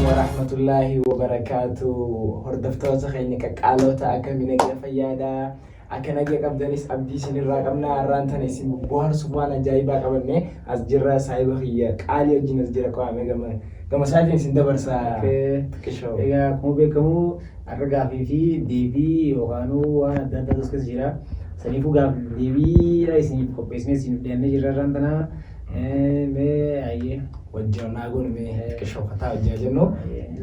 warahmatullahi wabarakatuh. Hordoftoota keenya qaqqaalota akkamii nagaa fayyaadhaa. Akka nagaa qabdanis abdii isinirraa qabnaa. Har'aan tana isin bohaarsuuf waan ajaa'ibaa qabannee as jirra. Saahiba kiyya qaalii wajjin as jira qabamee gama isaatiin isin dabarsaa. Egaa akkuma beekamu har'a gaaffii fi deebii yookaanuu waan adda addaa keessa jira. Saniifuu gaaffii deebiidha isiniif qopheessinee isiniif dhiyaannee jirra har'aan tana. Mee ayyee wajjin naagoon mee qishoofataa hojjaa jennu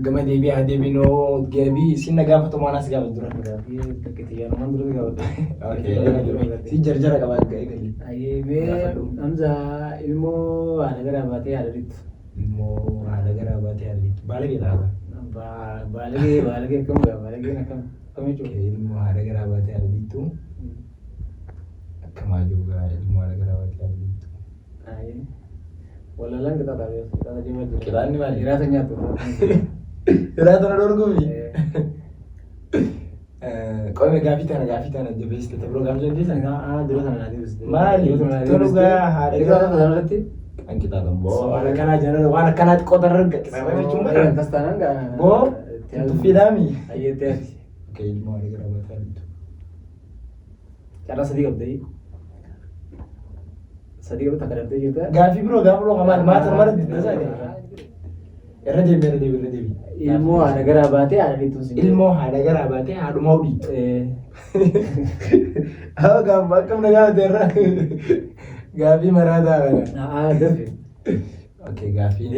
gama deebii haa deebinoo deebii isin na gaafatu waan as gaafatu dura. gaaffii tokkitti yaanumaan dura gaafatu. Si jarjara qabaa eegalli. Ayyee mee Hamza ilmoo haadha garaa baatee haadha dhiitu. Ilmoo haadha garaa baatee haadha dhiitu. Baalagee laata? Baalagee akkam gaa baalageen akkam jechuudha. Ilmoo haadha garaa baatee haadha dhiitu. Akkamaa jiru gaa ilmoo haadha garaa baatee haadha dhiitu. Walalaan kita tahu ya, kita tadi mau Kiraan ni maali? rasanya tuh. Irraa tana dorgomi. Qoome gaaffii tana jabeessite biroo gaaffii dandeessan? Dulu sana nanti bisa. Maali? Tolu gaa haadha Kita garaa. sana nanti. Kan kita tamboo. Waan akkanaa jaalala waan akkanaatti qotarra kitaaba jechuun Ada bara. kas tanah enggak? Boo tuffiidhaami. Ayo teh. Oke ilmoo haadha garaa baatee haadha dhiitu. Cara sedikit deh. Sedikit tak ada juga. Gaaffii biroo qamaan maata mara diddasaa irra deebi. Ilmu ada gerabate ada di tuh sini. Ilmoo haadha garaa baatee haadhumaa dhiitu. Gaafa akkam na gaafate irra gaaffii maraataa kana. Ada. Oke gaaffiin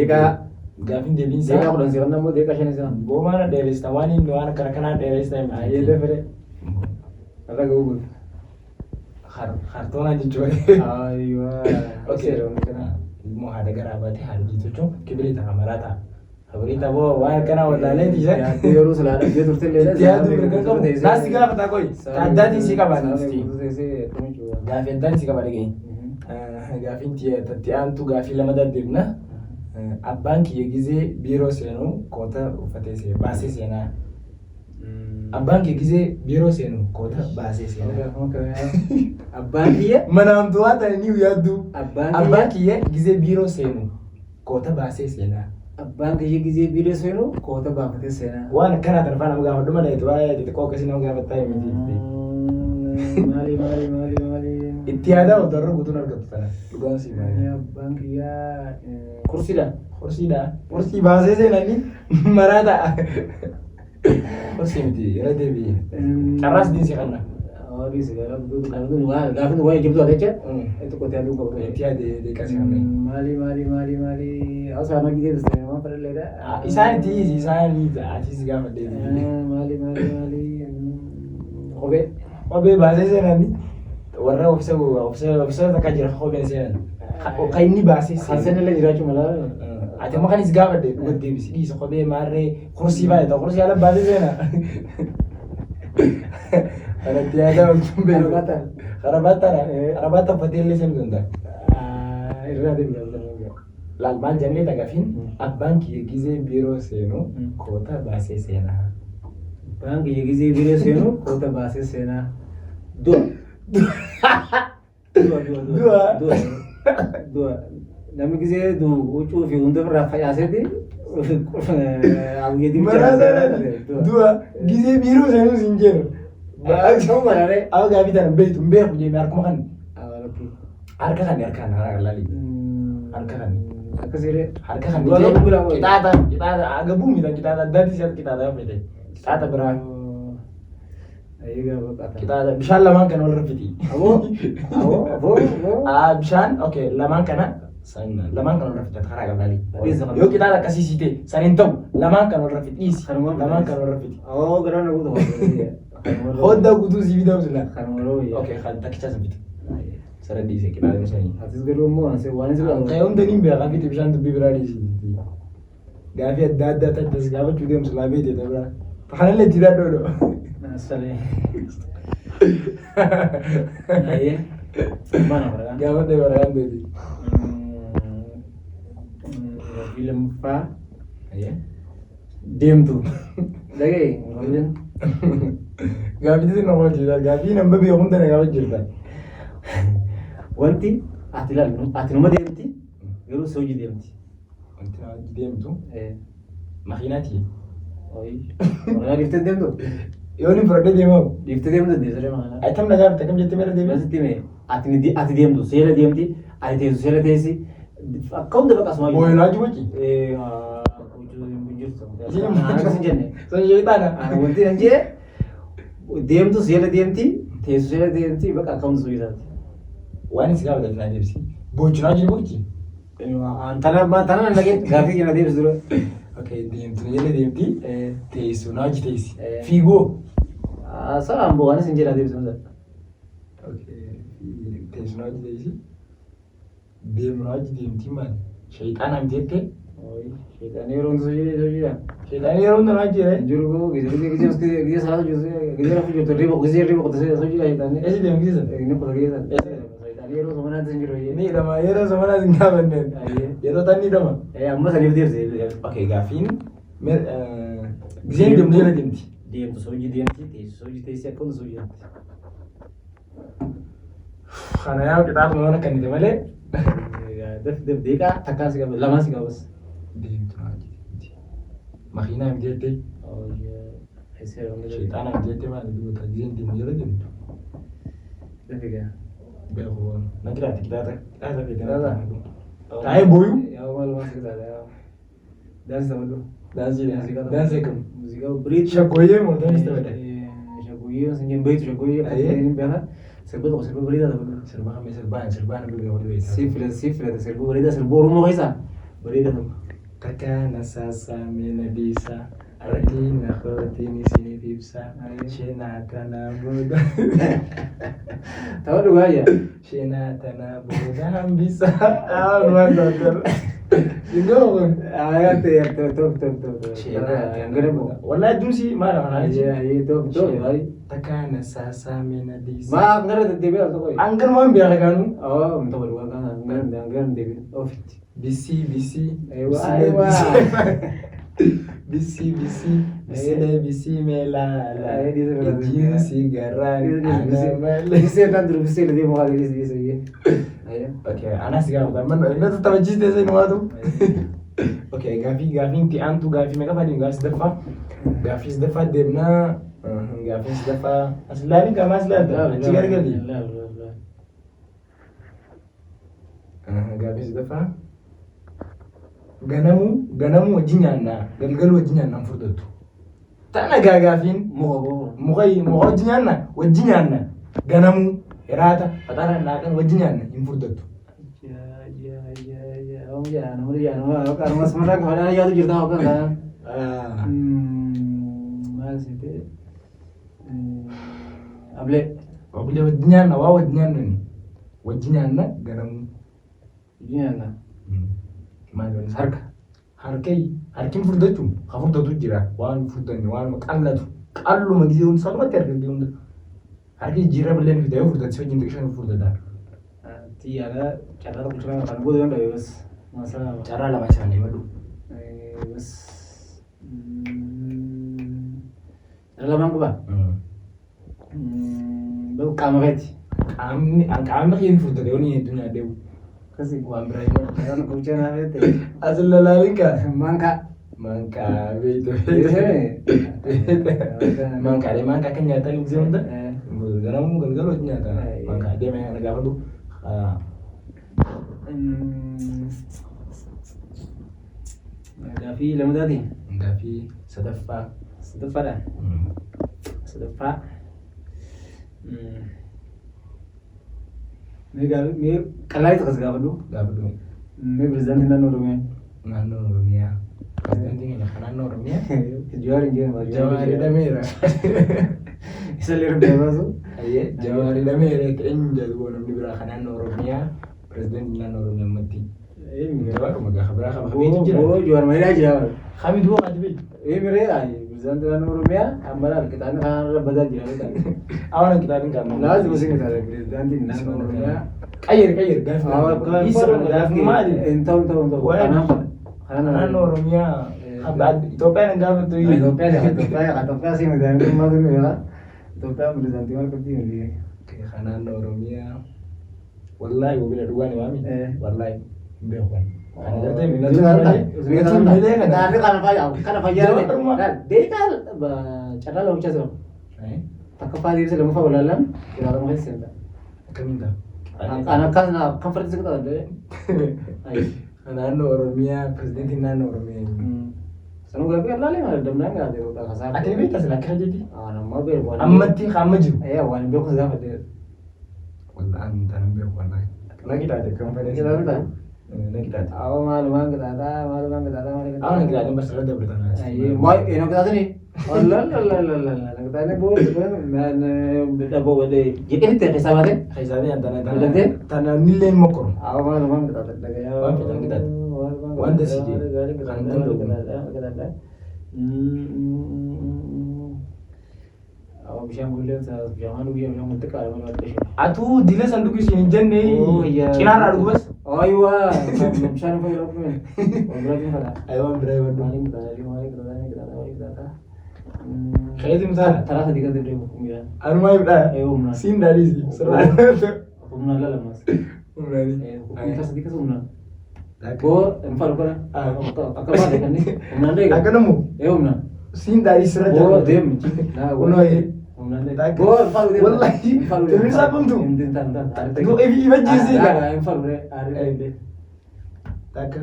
deebiin Deka isaa udah siapa namu deka sini sana. boo maana dheeresta waan inni waan akkana kanaa dheeresta Ayo deh bere. Ada Google. hartoonaa jechuudha. Ayo. Oke ilmoo haadha garaa baatee haadha dhiitu jechuun kibiriita maraataa. Kibiriita boo waan akkanaa wallaalee dhiisa. Ya, dia harus selada dia turun lele. Tiyaatu mirga naasti gaafata koy addaatiin si qabaa naasti. Gaaffii addaan si qaba dhageenye. Gaaffiin tiyaantu gaaffii lama deddeebina. Abbaan kiyya gizee biiroo seenu koota uffatee baasee seenaa. Abbaan kiyya gizee biiroo seenu koota baasee seenaa. Abbaan kiyya Manaamtu waan ta'aniif yaaddu. Abbaan Kiyya gizee biiroo seenu koota baasee seenaa. abbaan kiyya gizee biiroo seenu koota baafatee seenaa. Waan akkanaa tarfaa nama gaafadhu malee waa'ee xixiqqoo akkasii nama gaafattaa himiti. Maali. Itti yaadaa of darra guutuun argattu tana. Dhugaan si maali? Abbaan kiyya kursiidha. Kursiidha. Kursii baasee seenanii maraa ta'a. Kursii miti irra deebi'e. Carraas diinsi kanna. Oh di segala betul gafin wah jibtu ada chat itu kota itu kau Itti yaade deeqasii kanna. mali awas sama gitu terus memang pada leda Isaan itti atiis gaafa deebi'e. mali oke Kophee baasee seenanii warra ofiisa takka jira kopheen seenan. Kan inni baasee hasilnya lagi racu malah Ati amma kanis gaafa dhugat deebisi dhiisa kophee maarree kursii baay'ata kursii ala baasee seena. Kanatti yaadaa wajjin beeku. Karabaata uffatee illee seenu danda'a. irra ada biasa Laal maal jennee tagaafin abbaan kiyya gizee biiroo seenu koota baasee seenaa. bang kiyya gizee biiroo seenu koota baasee seenaa dua namni gizee huccuu fi hunda irraa fayyaaseeti Dua gizee biiroo seenu siin jedhu. Sama mana re? Awa gaafii tana beektu hin beeku jennee harkuma kan harka kan harka laali. Harka kan. Akka siree. Harka kan Dua lalu bilang qixaata agabuu miidhaan qixaata addaatti siyaasa qixaata yoo fedhe qixaata biraa Ayo gak kata. qixaata bishaan lamaan kana wal rafiti. Abo. Bishaan okay lamaan kana lamaan kana wal rafiti karaa gabaali. Yoo qixaata akkasii siite saniin ta'u lamaan kana wal rafiti dhiisi lamaan kana wal rafiti. Oh, gara nagu tuh. Hodda guutuu si bitaa sila. Karmalo ya. Okay kan takkicha sabiti. Sara dhiise qixaata bishaanii. Atis garu mau anse wani sih. Kayak hundi ni biar kami bishaan dubbii biraa dhiisi. Gaafii adda addaa tattas gaafachuu deemsu laa beekte biraa. Kanallee itti daddoo. Asale. Ayo. Mana orang? Gaafadhe baraan deeti. Film fa Ayee. deemtu. Dhagee waliin. Gaafii nama hojjetaa gaafii nama beekumsa na gaafa jirta. Wanti ati laal ati numa deemti garuu si hojii deemti. Wanti na hojii deemtu makiinaati. Makiinaa dhiiftee deemtu? Yoo ni fudhadhee deemamu. Dhiiftee deemtu dandeessa makiinaa. Ayitam na gaafate kam jettee meera deemee? Asitti mee ati deemtu seera deemti ati teessu seera teessi akka hunda bakka asuma. Booyinaa jibuuti. Wanti nan jee deemtu seera deemti teessu seera deemti bakka akka hunda suyyisaati. Waan isin gaafatan na deebisi. Boochinaa jibuuti. Tana nagee gaaffii kenna deebisi dura. Okay, deemtu jala deemti. Teessu naa teessi. Fiigoo. Saraan boo anis hin jedhaa deebisi masa. Okay, teessu naa teessi. Deemu naa deemti maali? Shayxaana miti jettee? Shayxaanii yeroo hundi sojiidha. Shayxaanii yeroo hunda naa jira. Jiru boo gizee salaata jirtu gizee rafu jirtu riba qotisee sojiidha shayxaanii. Eessi deemu gizee? Inni qota geessan. Yeroo zamanaatti hin jiru. Ni hidhama yeroo zamanaatti hin gaafanneen. Yeroo tanni hidhama. Amma saniif deebisee. Okay, gaaffiin gizeen deemtu jala deemti. Deemtu sojii deemti teessu sojii teessi akka hunda sojii deemti. Kana yaa kitaaba mana kannite malee. Deeqaa takkaa si qaba lamaa si qabas. Deemtu naa deemti. Makiinaa miti jettee? Shayxaana miti jettee maali duuta gizeen deemtu jala deemtu. Dafigaa. Beho, nanti kita kita. Tahu boyu? Ya malu masih kita ada. Dan sama tu. Dan sekum. Musika berit. Shakoye mau dan istilah. Shakoye senyum berit shakoye. Ini biasa. Serba berit ada. Serba nabi berit. Sifre serba berit serba rumah kaisa. Berit ada. Takana sasa mina bisa. Artina khotini sini pipsa. Shena kana boda. Tahu juga ya? Shena tanah boda bisa. Luar dokter. Juga kan? Tuh. Shena Yang gede bu. Wallahi itu sih marah aja. Iya itu. Takana sasa mina bisa. Ma enggak ada TV atau koi? Angker mau biar kan? Oh, minta berdua kan? Enggak ada TV. Oh, Bisi. Ewa. Bisi mela. Ijin sigaran. Bisi nanti dulu bisi lebih mau kali bisi ya. Oke, anak sih kan, teman, itu tetap jis deh sih nuatu. Oke, gafi ti antu gafi mereka pada nggak sedefa, gafi sedefa demna, gafi sedefa, aslani kah masalah, cigar kali. Gafi sedefa. Ganamu wajinyanna, galgal wajinyanna furdatu. Tana gagafin mukai wajinyanna wajinyanna. Ganamu erata patara nakan wajinyanna furdatu. Ya. Oh ya, nama kalau mas mana kemana ya tuh cerita apa kan? Mas itu. Able wajinyanna wajinyanna ganamu. Wajinyanna. Maal harkin furdatu furdatu jira waan furdani waan qallatu qalluma gisee hundi salphatti argate hunda harki jira billeen fidee furdatu wajjin xiqqishan furdata. Tiada cara kucing kan gue udah bebas masalah Cara lama sana madu. bebas. Cara lama gue baru kamerati. Kami kin furdate oni dunia dewu. Kasih Waan biraayima. kan kucing apa itu? Asal lalika. Mangka. Begitu. Mangka kan nyata nih gisee hunda. Ganamu galgal wajin nyata. Mangka dia memang negara tuh. Gafi lama tadi. Gafi sedefa. Sedefa dah. Sedefa. Ini kalai terus gak perlu. Ini presiden tidak normal. Naannoo Oromiyaa. Pirezidaantiin keenya kan naannoo Oromiyaa. Jawaari Dhameera. Isa liru deemasu. Jawaari Dhameera ta'een jalqoo namni biraa kan naannoo Oromiyaa. Pirezidaantiin naannoo Oromiyaa ammatti. Jawaaruma gaafa biraa kan Hamiitu jira. Jawaar malee jira. Hamiitu hoo ati beektu? Miree prezidaantiin naannoo Oromiyaa ammalaa kitaabni kan rabbataa jira. Awaan kitaabni kan Laazim usin kitaaba prezidaantiin naannoo Oromiyaa. Qayyir gaafi. Isa gaafi maali? Entau. Naannoo Oromiyaa. Itoophiyaan gaafatu. Itoophiyaa sih prezidaantii maatu ya. Itoophiyaa prezidaantii maal qabdi? Kan naannoo Oromiyaa. wallahi gobila dhugaani waami wallahi beekwan ani gartee kana fayyaa deeqaa carraa lama bicha takka faatiirsa lama fa'aa walaalaan ilaalama keessa seenaa. Akkamiin ta'a? Kan fardisa qixaadha. Naannoo Oromiyaa pirezidentiin naannoo Oromiyaa. Sanuu gaaffii allaalee maal damnaan gaafate kasaa. Ati beektaa sila akka jetti? Nammaa beeku. Ammatti hamma jiru. Waan hin beeku gaafate. Wallahi tan beeku wallahi. Nakitaate kan fayyadamu. Nakitaate. Maalumaan qixaadha. Nakitaate basirra dabalataan. Nakitaatani. Nakitaatani dhaboo wadee jedhanitti adda isaa baate. Hisaabee tana nilleen mokkoro. Maalumaan qixaate. Waan fedhan qixaate. Waan dasii kan danda'u. Bishaan bulleessa bishaan dhugee bishaan mul'ata qaama adda. Atuu dila sanduuqi isin hin jenne cinaarraa dhugu bas. Ayiwaa bishaan fayyadamu. Wabiratiin fada. Ayiwaan biraa yoo maaliin qixaate. Kayyatiin misaala. Taraa sadii kan deddeebi'u kumiyaan. Anumaa ibidhaa. Siin daaliisi. Sirraa. Humnaan lalamas. Humnaani. Humnaan sadii kas humnaan. Boo enfalu kana. Akka baate kan humnaan deega. Akka namu. Humnaan. Siin daaliisi sirra jira. Boo deemu. Kunoo humnaan deega. Boo enfalu deemu. Wallahi. Tunisaa kumtu. Yoo ifa jiisii dha. Enfalu re. Aaree. Takka.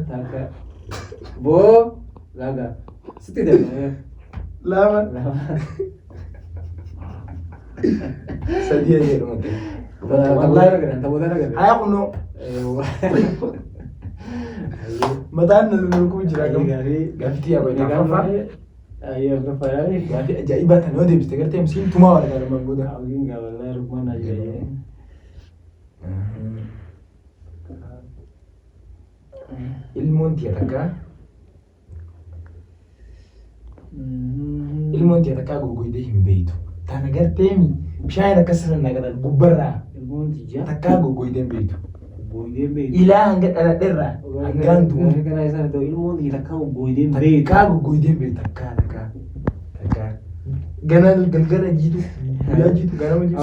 Boo laga. Sitti deemu. Lama. Sadii jedhamu. Wallahi. Aya kuno. Mataan nalukuu jira gaaftii yaa godhe afafaa. Gaaftii ajaa'ibaa tan yoo deebiste gartee miskiin tumaa wal gaara mangoota. Ilmoon tiya takkaa. Ilmoon tiya takkaa gurguddee hin beeytu. Tana garteemi bishaan akkas irra naqatan gubbarraa takkaa gurguddee hin beeytu. Ilaa hanga dhaladheerraa hangaan tumu. Takkaa gurguddee hin beeytu takkaa. Ganal galgala jiitu guyyaa jiitu ganama jiitu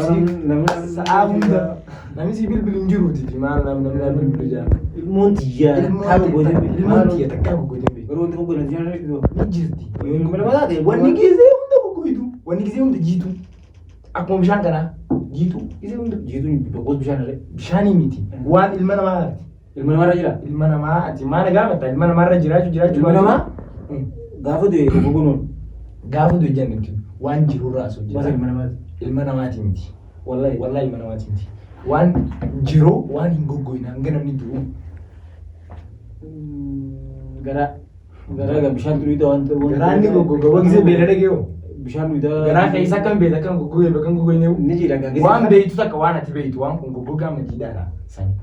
sa'aa hunda namni si bilbilu hin jiruuti maal namni bilbilu jaa. Ilmoon tiyyaa takkaa gurguddee hin beeytu. Ilmoon tiyya takkaa gurguddee hin beeytu. Yeroo wanti gurguddee hin jirti. Wanni geessee hunda gurgudditu. Wanni geessee hunda jiitu. Akkuma bishaan kanaa jiitu. Boqos bishaanirra. Bishaanii miti. Waan ilma namaati. Ilma namaarra jira. Ilma namaati. Maana gaafata ilma namaarra jiraachuu. Ilma namaa gaafa du'e boqonuun. Gaafa du'e jennaan waan jirurraa asoo jira. Ilma namaati. Ilma namaati miti. Wallahi ilma namaati miti. Waan jiru waan hin goggoyne hanga namni du'u. Garaa bishaan turii ta'an ta'uu. Garaan ni goggoga wagisee beelada geewu. Bishaan nuyitaa. Garaa keessa kan beela kan goggogee bakka goggogee ni jira gaggee. Waan beeytu takka waan ati beeytu waan kun goggogaa majiidhaadha sani.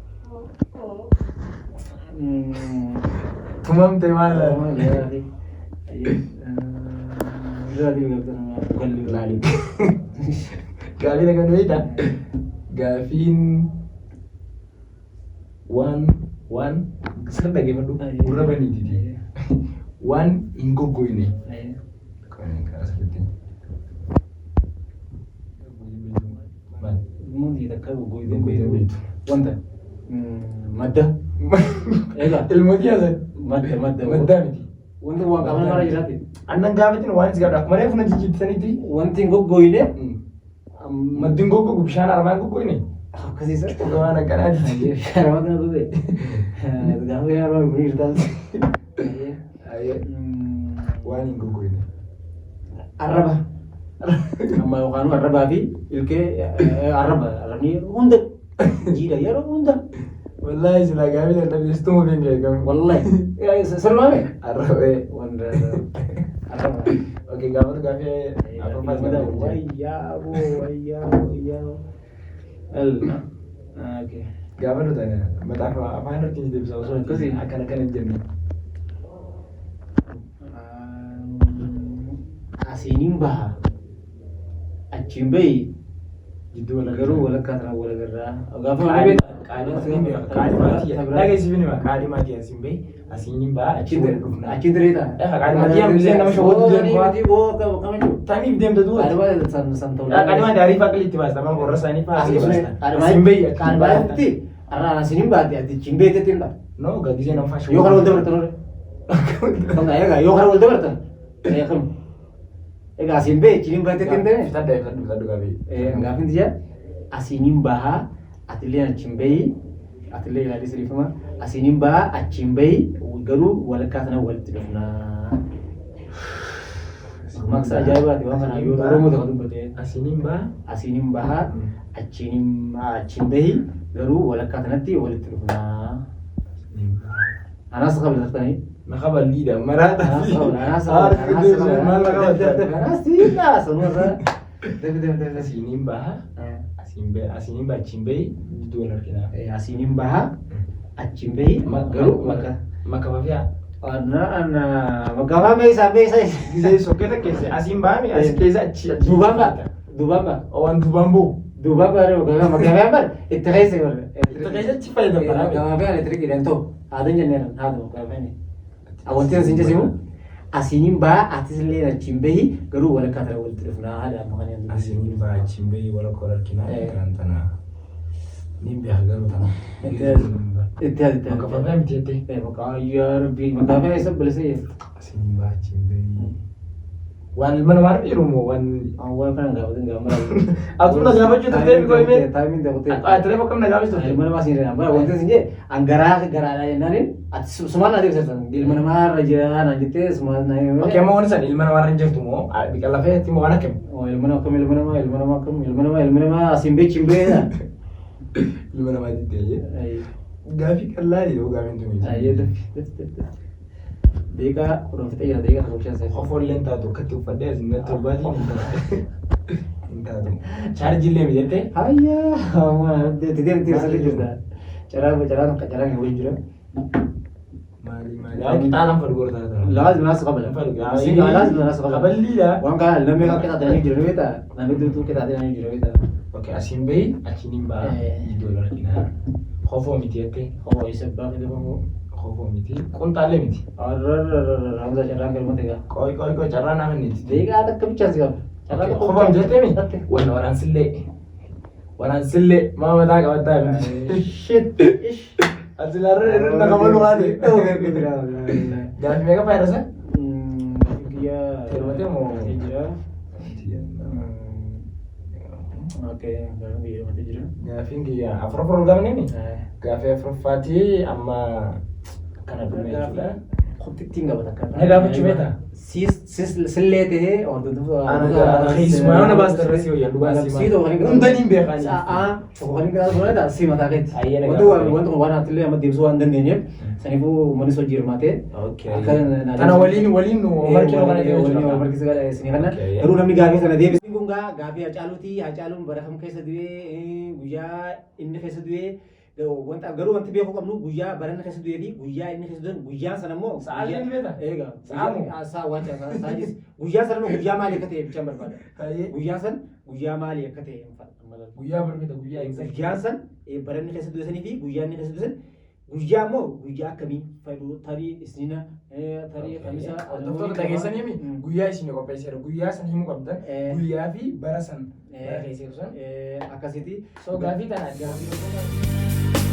Tumamte maala. Gaafiin akka beeyta gaafiin waan sirna dhaggeeffadhu gurra baniiti. Waan hin goggoyne. Ilmoon takkaa goggoyne beeytu. Wanta madda. Ilmoo kiyaasan. Madda miti. Wanti waan qaban mara jiraate. Annan gaafatin waan is gaafadha. Akkuma reefu na jijjiirtisanitti. Wanti hin goggoyne. Maddi hin goggogu bishaan aramaa hin goggoyne. Akkasiisa. Waan akkanaati. Aramaa kana dhufe. Gaafa yaaroo hin jirtaan. Waan hin goggoyne. Arraba. Amma yookaan arrabaa fi ilkee arrabni hunda jiidha yeroo hunda. Wallahi sila gaafii kan dhabeessituu hin beekamu. Wallahi. Sirbaame. Arrabee. Wanda arraba. Oke gaafatu gaafii afurfaa sana. Wayyaa. Okay. Gaafatu tana mataaf afaan harkiin deebisa osoo akkasii akkana kan hin jenne. Asiiniin baha. Achiin bahi. Jidduu garuu walakkaa tanaa walagarraa. Gaafa qaadhimaatii asiin bahi asiin baha achiin direeta. Qaadhimaatii ambillee nama shawwatu taniif deemta du'a. Qaadhimaatii ariifaa qalitti baasta amma borra isaanii fa'aa asiin bahi. Arraa asiniin baate ati chimbee teetiin dha. No gagisee nama fashion. Yoo kana wal dabartan kan egaa yoo kana wal dabartan eegamu. Egaa asiin bee chiniin baate teetiin dha. Fitaddu gaafii. Gaafin tiyya asiniin bahaa atillee achiin bahi atillee ilaalee sirriifama asiniin bahaa achiin bahi garuu walakkaa sana walitti dhufnaa. Maksa ajaa'ibaati waan kana yoo Oromoo tokko dubbate asiniin bahaa achiin bahi garuu walakkaa sanatti walitti dhufnaa. Anaas qabalatanii. Makabal liida maraata. Anaas Asiniin bahaa asiniin bahaa achiin bahi jidduu wal arginaa. Asiniin bahaa achiin bahi garuu Makabafyaa. Magafaa meeshaa Gisee sokketa keessa asiin baami as keessa achi. Duubaan Waan duubaan bu'u. Duubaan magafaa bar itti keessa bar. Itti keessatti fayyadamu. Magafaa elektiriikii dhaan ta'u haadhan jennaan haadha magafaa ni. Wanti asiin jessimu asiniin bahaa atillee achiin bahi garuu walakkaa sana walitti dhufnaa haadha maqaan. Asiniin bahaa achiin bahi walakkaa wal arginaa kan tanaa. Niin biar garuu tanaa. Itti Makabafyaa miti jettee. Makaayaa rabbii magafaa isa bilisee. Asiniin bahaa achiin bahi. Waan ilma namaa dhiiru moo waan. Waan kana gaafatin gaafatu. Atuma gaafachuu turtee mi qoyime. Taayimin daakutee. Atireef akkam na gaafachuu turtee. Ilma namaa siin jedhama. Bara wanti isin jee garaadha jennaan ati sumaan na adeemsisan. Ilma namaa irra jira naan jettee sumaan na himee. Okkee amma waan san ilma namaa irra hin jirtu moo biqilaa fe'etti moo waan akkam. Ilma namaa asiin bee chimbee. Ilma namaa jettee. Gaafii qal'aa yoo gaafiin tuni. Deeqaa kudhan fixee jira deeqaa tokko shan seetu. Ofoolleen taatu akkatti uffadhee asiin gadi torbaatiin hin taatu. Chaarjillee mi jettee. Hayyaa waan deemtee sirrii jirta. Caraan kan waliin jira. Yaa qixaalaan fadhu taata. Laazim naas qabala. Laazim naas qabala. Qaballiidha. Waan kana namni kan qixaatanii jiru beektaa. Namni duutuu qixaatanii jiru beektaa. Okkee asiin bahi achiin baha iddoo arginaa. Kofoo miti jettee. Kofoo isa baafate kofoo. Kofoo miti. Quntaalee miti. Ramza carraan galmate gaa. Qoy carraan naa kenniiti. Deeqaa takka bichaan si qaba. Carraan tokko Kofoo jettee mi? Waraansillee. Waraansillee maa mataa qabattaa miti. Shit. Asilarra irra qabalu haati. Gaafii meeqa fayyadasa? Guyyaa. Termatee moo? Jira. Oke, gaafii jira. Gaafiin kiyya afur ol gaafneen gaafii afurfaatii amma kana dhume jechuudha. Qottittiin qabata akka. Na gaafachuu beektaa? Sillee ta'ee wantoota. Keessumaa yoo na baastan irra si wayyaa dhugaa si maal. Hundaniin beekanii. Waan gara suuraa si mataa keetti. Wanti waan atiillee amma deebisuu waan dandeenyeef saniifuu manis hojii hirmaatee. Kana waliin markina kana waliin markisa isin kana garuu namni gaafii sana deebisee kun gaafii Hacaaluuti. Hacaaluun bara kam keessa du'ee guyyaa inni keessa du'ee wanta garuu wanti beekuu qabnu guyyaa bara inni keessa du'ee fi guyyaa inni keessa du'e guyyaan sana immoo sa'aatiin beektaa? Eegaa sa'a waan sa'aatis guyyaa sana immoo guyyaa maalii akka ta'e bichaan barbaada. Guyyaan san guyyaa maalii akka ta'e guyyaa barbaada guyyaan san bara inni keessa du'e sanii fi guyyaa inni keessa du'e san guyyaa immoo guyyaa akkamii fayyadu tarii isniina tarii kamisa wantoota dhageessanii guyyaa isin qopheesseera guyyaa san himuu qabdan guyyaa fi bara san bara keesseeru san akkasitti gaafii tana gaafii